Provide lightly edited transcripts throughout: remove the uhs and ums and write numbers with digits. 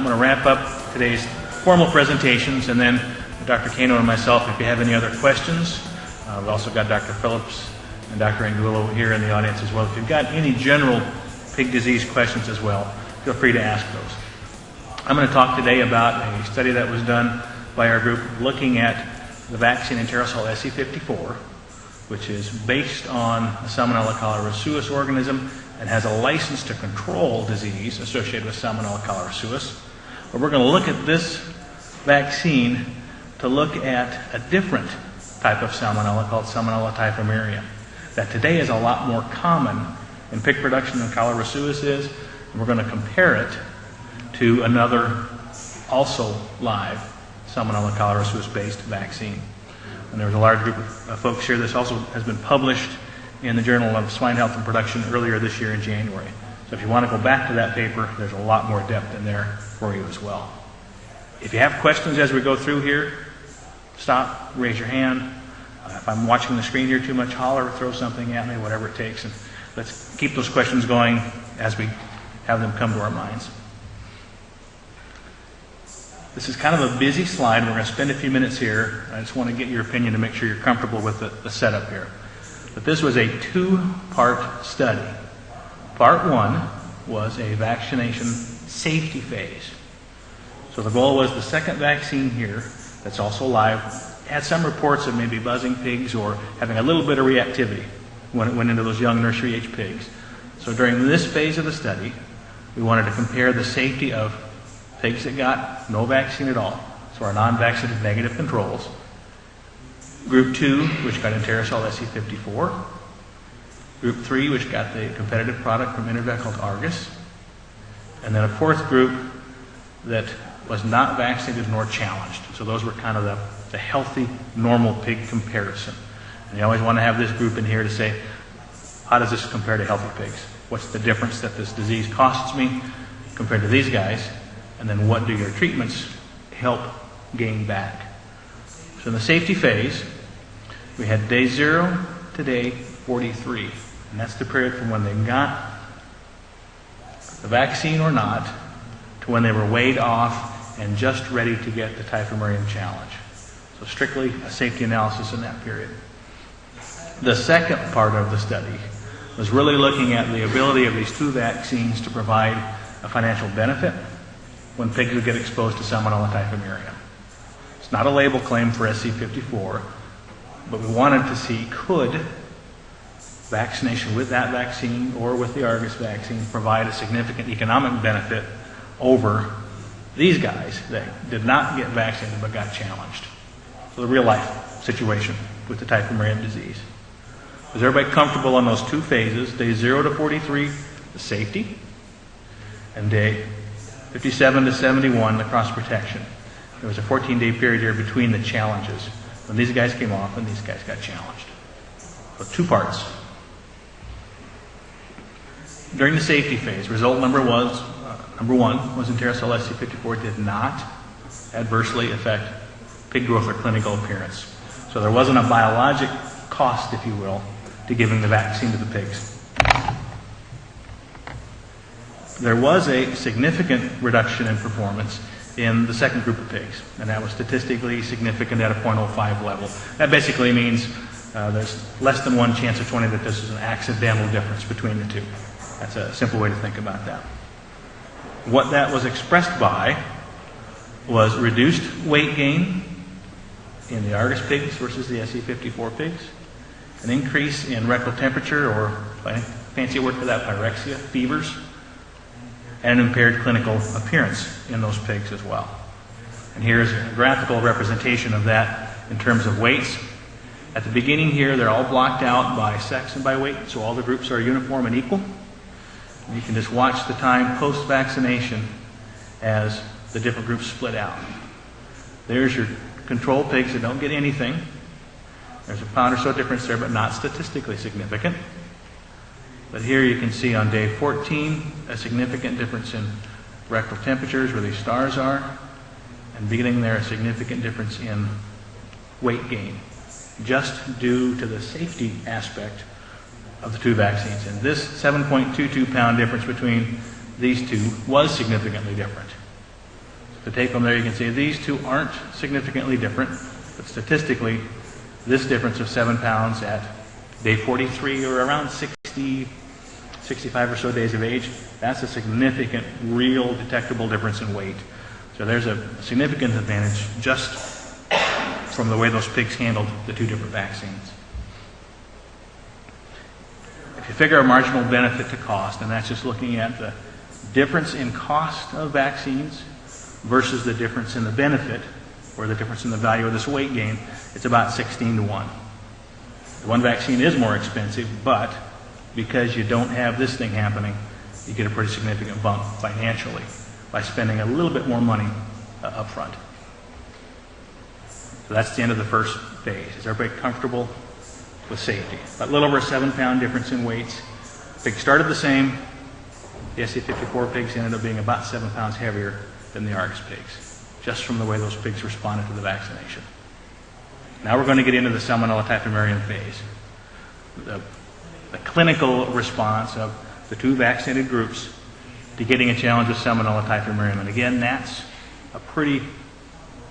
I'm going to wrap up today's formal presentations, and then Dr. Cano and myself, if you have any other questions. We've also got Dr. Phillips and Dr. Angulo here in the audience as well. If you've got any general pig disease questions as well, feel free to ask those. I'm going to talk today about a study that was done by our group looking at the vaccine Enterosol SC54, which is based on the Salmonella cholerae suis organism and has a license to control disease associated with Salmonella cholerae suis. But we're going to look at this vaccine to look at a different type of Salmonella called Salmonella typhimurium that today is a lot more common in pig production than cholerae suis is. And we're going to compare it to another also live Salmonella cholerae suis based vaccine. And there was a large group of folks here. This also has been published in the Journal of Swine Health and Production earlier this year in January. So if you want to go back to that paper, there's a lot more depth in there for you as well. If you have questions as we go through here, stop, raise your hand. If I'm watching the screen here too much, holler, throw something at me, whatever it takes. And let's keep those questions going as we have them come to our minds. This is kind of a busy slide. We're going to spend a few minutes here. I just want to get your opinion to make sure you're comfortable with the setup here. But this was a two-part study. Part one was a vaccination safety phase. So the goal was the second vaccine here, that's also live, had some reports of maybe buzzing pigs or having a little bit of reactivity when it went into those young nursery-age pigs. So during this phase of the study, we wanted to compare the safety of pigs that got no vaccine at all, so our non-vaccinated negative controls. Group 2, which got Enterosol SC54. Group 3, which got the competitive product from Intervet called Argus. And then a fourth group that was not vaccinated nor challenged. So those were kind of the healthy, normal pig comparison. And you always want to have this group in here to say, how does this compare to healthy pigs? What's the difference that this disease costs me compared to these guys? And then what do your treatments help gain back? So in the safety phase, we had day 0 to day 43. And that's the period from when they got the vaccine or not to when they were weighed off and just ready to get the typhimurium challenge. So strictly a safety analysis in that period. The second part of the study was really looking at the ability of these two vaccines to provide a financial benefit when pigs would get exposed to Salmonella typhimurium. It's not a label claim for SC54, but we wanted to see could vaccination with that vaccine or with the Argus vaccine provide a significant economic benefit over these guys that did not get vaccinated but got challenged. So the real life situation with the typhimurium disease. Was everybody comfortable on those two phases? Day 0 to 43, the safety, and day 57 to 71, the cross protection. There was a 14-day period here between the challenges when these guys came off and these guys got challenged. So two parts. During the safety phase, result number one was Enterosol SC54 did not adversely affect pig growth or clinical appearance. So there wasn't a biologic cost, if you will, to giving the vaccine to the pigs. There was a significant reduction in performance in the second group of pigs, and that was statistically significant at a 0.05 level. That basically means there's less than 1 chance of 20 that this is an accidental difference between the two. That's a simple way to think about that. What that was expressed by was reduced weight gain in the Argus pigs versus the SC54 pigs, an increase in rectal temperature, or fancy word for that, pyrexia, fevers, and an impaired clinical appearance in those pigs as well. And here's a graphical representation of that in terms of weights. At the beginning here, they're all blocked out by sex and by weight, so all the groups are uniform and equal. And you can just watch the time post-vaccination as the different groups split out. There's your control pigs that don't get anything. There's a pound or so difference there, but not statistically significant. But here you can see on day 14 a significant difference in rectal temperatures where these stars are, and beginning there a significant difference in weight gain, just due to the safety aspect of the two vaccines. And this 7.22 pound difference between these two was significantly different. the take home there, you can see these two aren't significantly different, but statistically, this difference of 7 pounds at day 43 or around 60, 65 or so days of age, that's a significant, real detectable difference in weight. So there's a significant advantage just from the way those pigs handled the two different vaccines. If you figure a marginal benefit to cost, and that's just looking at the difference in cost of vaccines versus the difference in the benefit, or the difference in the value of this weight gain, it's about 16 to 1. The one vaccine is more expensive, but because you don't have this thing happening, you get a pretty significant bump financially by spending a little bit more money up front. So that's the end of the first phase. Is everybody comfortable with safety? A little over a 7-pound difference in weights. Pigs started the same. The SC54 pigs ended up being about 7 pounds heavier than the Argus pigs, just from the way those pigs responded to the vaccination. Now we're going to get into the Salmonella typhimurium phase. The clinical response of the two vaccinated groups to getting a challenge with Salmonella typhimurium. And again, that's a pretty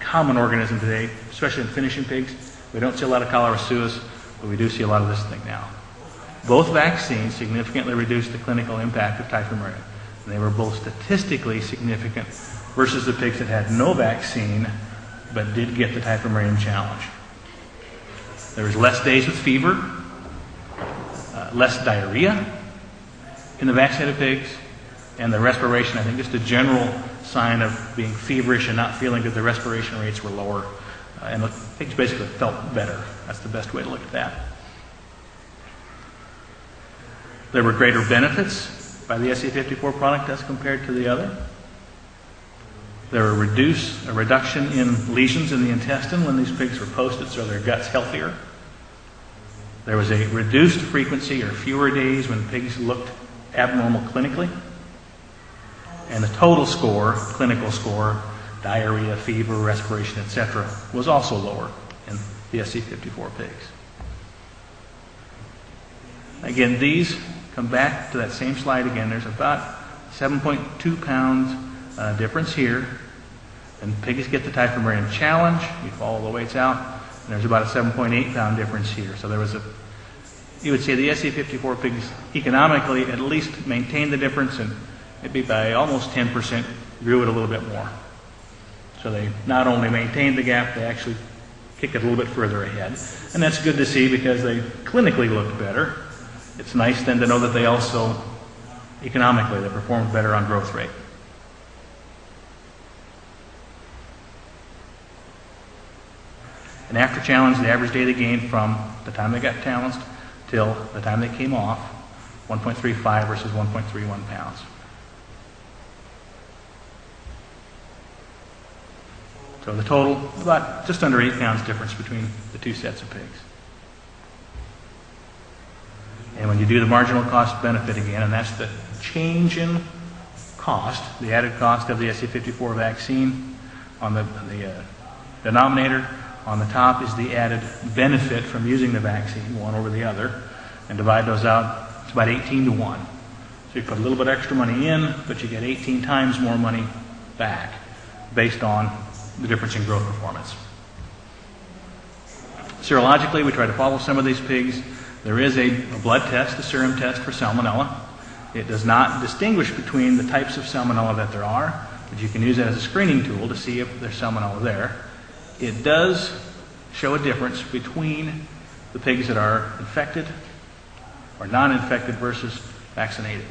common organism today, especially in finishing pigs. We don't see a lot of cholera suis, but we do see a lot of this thing now. Both vaccines significantly reduced the clinical impact of typhimurium. And they were both statistically significant versus the pigs that had no vaccine but did get the typhimurium challenge. There was less days with fever, less diarrhea in the vaccinated pigs, and the respiration, I think just a general sign of being feverish and not feeling good, the respiration rates were lower. And the pigs basically felt better. That's the best way to look at that. There were greater benefits by the SC54 product as compared to the other. There were a reduction in lesions in the intestine when these pigs were posted, so their gut's healthier. There was a reduced frequency or fewer days when pigs looked abnormal clinically. And the total score, clinical score, diarrhea, fever, respiration, etc., was also lower in the SC54 pigs. Again, these come back to that same slide again. There's about 7.2 pounds difference here. And pigs get the typhimurium challenge. You follow the weights out. And there's about a 7.8 pound difference here. So there was you would say the SC54 pigs economically at least maintained the difference, and maybe by almost 10% grew it a little bit more. So they not only maintained the gap, they actually kicked it a little bit further ahead. And that's good to see because they clinically looked better. It's nice then to know that they also, economically, they performed better on growth rate. And after challenge, the average daily gain from the time they got challenged till the time they came off, 1.35 versus 1.31 pounds. So the total, about just under 8 pounds difference between the two sets of pigs. And when you do the marginal cost benefit again, and that's the change in cost, the added cost of the SC54 vaccine on the denominator, on the top is the added benefit from using the vaccine, one over the other, and divide those out, it's about 18 to 1. So you put a little bit extra money in, but you get 18 times more money back based on the difference in growth performance. Serologically, we try to follow some of these pigs. There is a blood test, a serum test for salmonella. It does not distinguish between the types of salmonella that there are, but you can use it as a screening tool to see if there's salmonella there. It does show a difference between the pigs that are infected or non-infected versus vaccinated.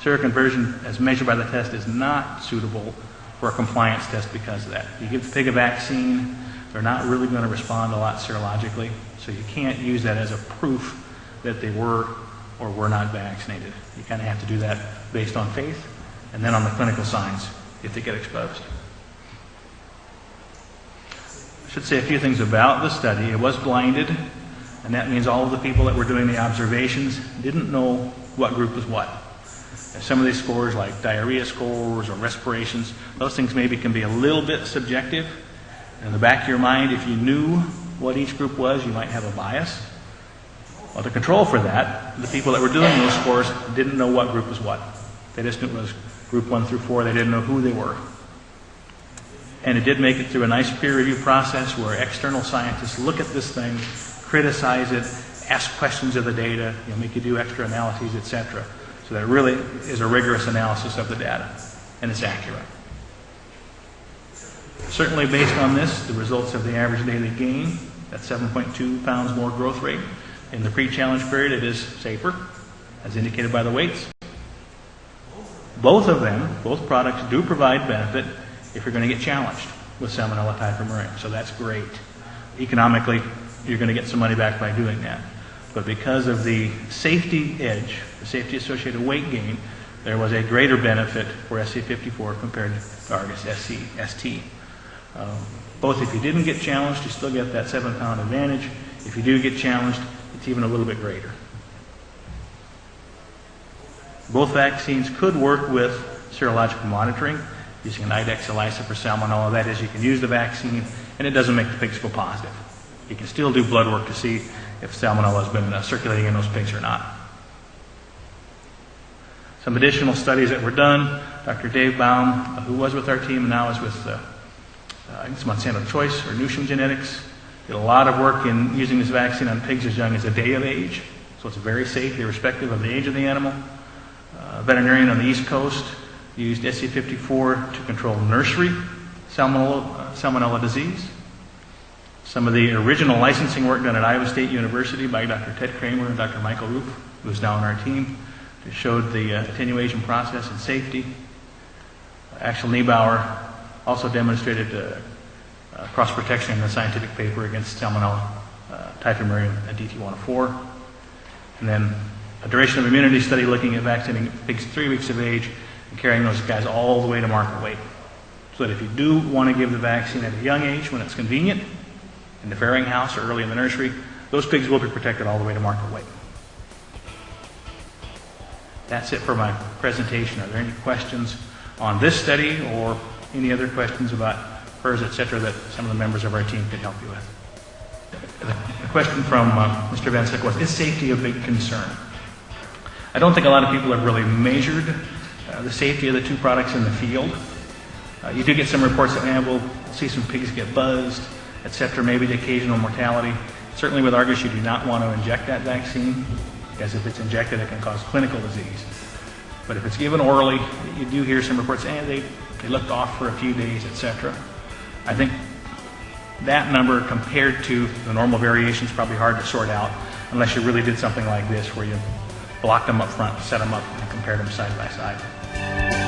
Seroconversion, as measured by the test, is not suitable for a compliance test because of that. You give the pig a vaccine, they're not really going to respond a lot serologically, so you can't use that as a proof that they were or were not vaccinated. You kind of have to do that based on faith and then on the clinical signs if they get exposed. I should say a few things about the study. It was blinded, and that means all of the people that were doing the observations didn't know what group was what. And some of these scores, like diarrhea scores or respirations, those things maybe can be a little bit subjective. And in the back of your mind, if you knew what each group was, you might have a bias. Well, to control for that, the people that were doing those scores didn't know what group was what. They just knew it was Group 1 through 4, they didn't know who they were. And it did make it through a nice peer review process where external scientists look at this thing, criticize it, ask questions of the data, make you do extra analyses, etc. So that really is a rigorous analysis of the data, and it's accurate. Certainly based on this, the results of the average daily gain, that 7.2 pounds more growth rate in the pre-challenge period, it is safer, as indicated by the weights. Both of them, both products, do provide benefit if you're going to get challenged with Salmonella typhimurium. So that's great. Economically, you're going to get some money back by doing that. But because of the safety edge, the safety associated weight gain, there was a greater benefit for SC54 compared to Argus ST. Both, if you didn't get challenged, you still get that 7-pound advantage. If you do get challenged, it's even a little bit greater. Both vaccines could work with serological monitoring using an IDEX ELISA for Salmonella. That is, you can use the vaccine and it doesn't make the pigs go positive. You can still do blood work to see if Salmonella has been circulating in those pigs or not. Some additional studies that were done. Dr. Dave Baum, who was with our team and now is with it's Monsanto Choice or Newsham Genetics, did a lot of work in using this vaccine on pigs as young as a day of age. So it's very safe irrespective of the age of the animal. A veterinarian on the East Coast used SC54 to control nursery salmonella disease. Some of the original licensing work done at Iowa State University by Dr. Ted Kramer and Dr. Michael Roof, who is now on our team, showed the attenuation process and safety. Axel Niebauer also demonstrated cross-protection in a scientific paper against Salmonella typhimurium and DT104. And then a duration of immunity study looking at vaccinating pigs 3 weeks of age and carrying those guys all the way to market weight. So that if you do want to give the vaccine at a young age when it's convenient, in the farrowing house or early in the nursery, those pigs will be protected all the way to market weight. That's it for my presentation. Are there any questions on this study or any other questions about PRRS, etc., that some of the members of our team could help you with? The question from Mr. Van Sick was, is safety a big concern? I don't think a lot of people have really measured the safety of the two products in the field. You do get some reports that we'll see some pigs get buzzed, etc., maybe the occasional mortality. Certainly with Argus, you do not want to inject that vaccine, because if it's injected, it can cause clinical disease. But if it's given orally, you do hear some reports, they looked off for a few days, etc. I think that number compared to the normal variation is probably hard to sort out unless you really did something like this where you blocked them up front, set them up, and compared them side by side.